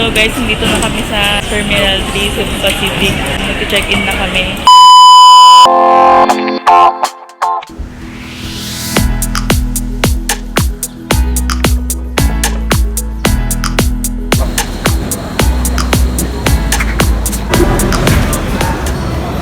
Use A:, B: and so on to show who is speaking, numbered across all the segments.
A: Hello guys, nandito na kami sa Terminal 3 sa Pacific. Nag-check-in na kami.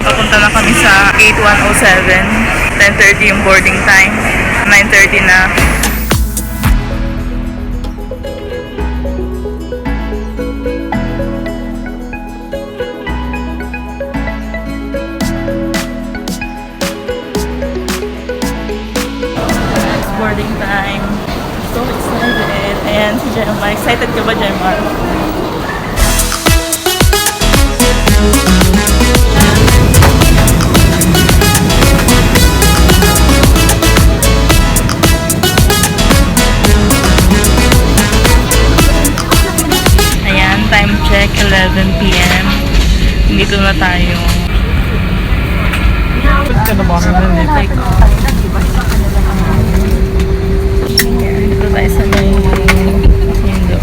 A: Papunta na kami sa gate 107. 10:30 yung boarding time. 9:30 na. Boarding time. So excited. Ayan si Gemma. Excited ka ba, Gemma? Ayan, time check, 11 PM. Dito na tayo. Take off. Dito tayo sa may window.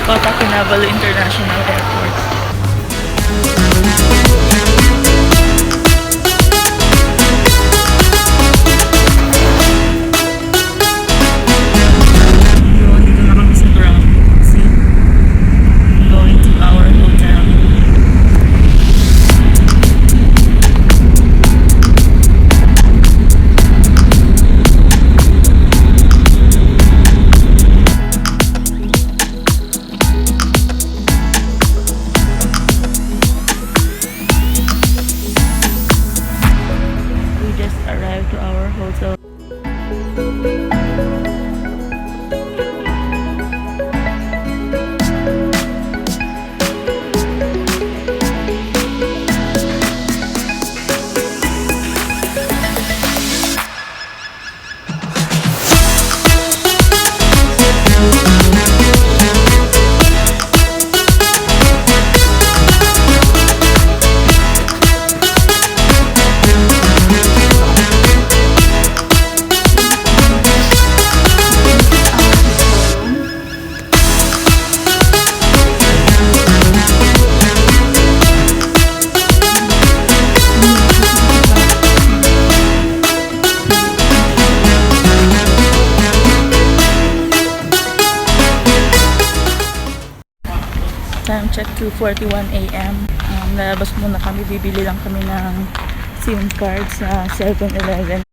A: Kota Kinabalu International Airport. Dito na kami sa ground. See? Going to our hotel. Arrived to our hotel. Time check 2:41 AM. Lalabas muna kami, bibili lang kami ng SIM card sa 7-Eleven.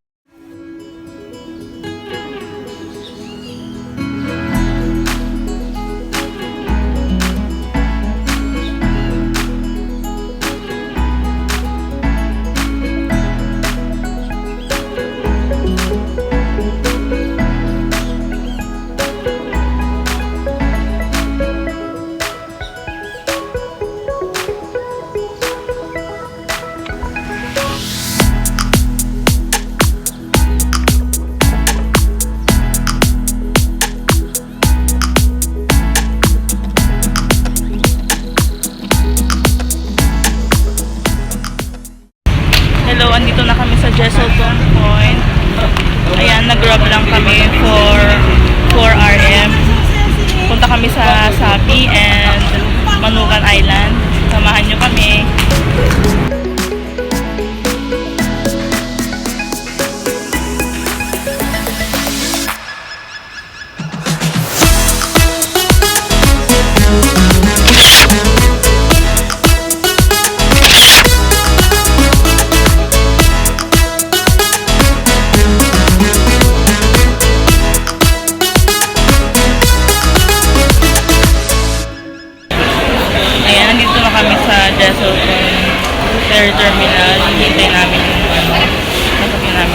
A: Hello, andito na kami sa Jesselton Point. Ayan, nag-grab lang kami for 4 RM. Punta kami sa Sapi and Manukan Island. Samahan nyo kami.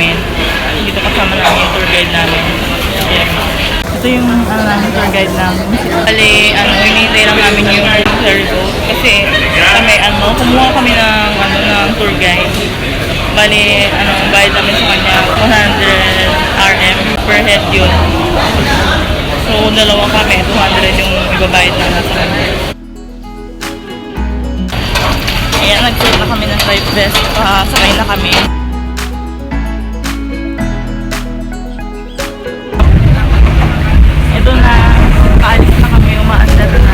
A: namin. Dito kasama namin yung tour guide namin. Ayan. Ito yung tour guide namin. Bali, hinihintay lang namin yung ferry boat. Kasi kami, kumuha kami ng tour guide. Bali, bayad namin sa kanya 100 RM per head yun. So, dalawa kami, 200 yung ibabayad na nasa kanya. Ayan, nag-set na kami ng life vest. Sakay na kami. Ito na, kaalis na kami, umaandar na.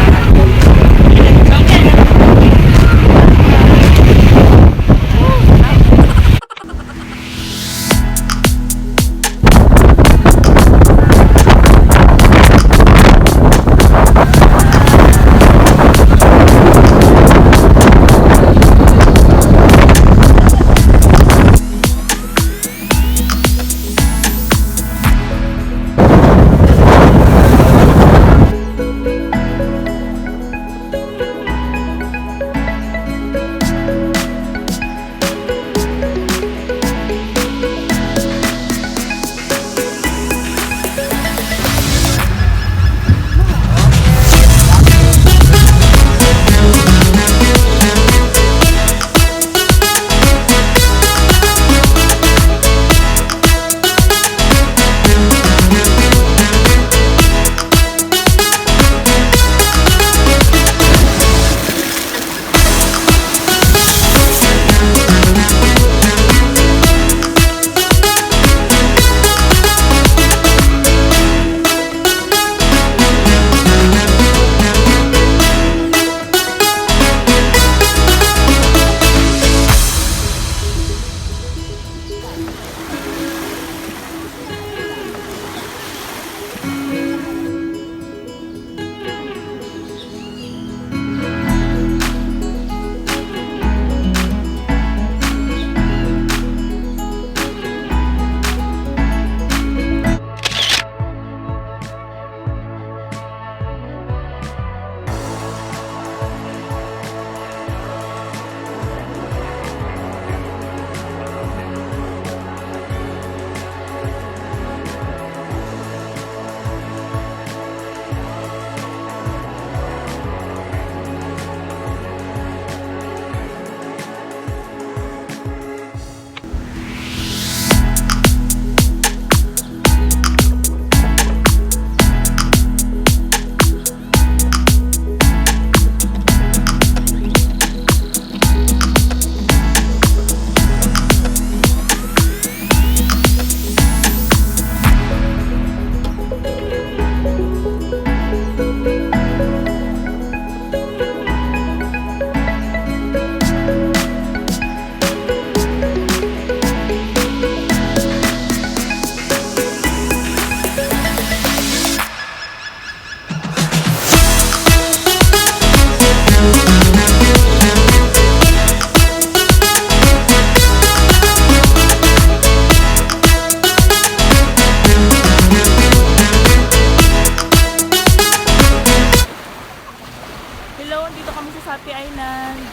A: Sapi Island.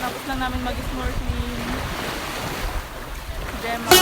A: Tapos lang namin mag-snorkeling. Gemma.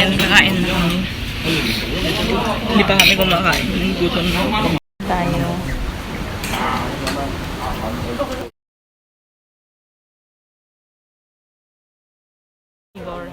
A: Ayan, kakain na kami. Hindi pa kami kumakain. Gutom na tayo. Igor.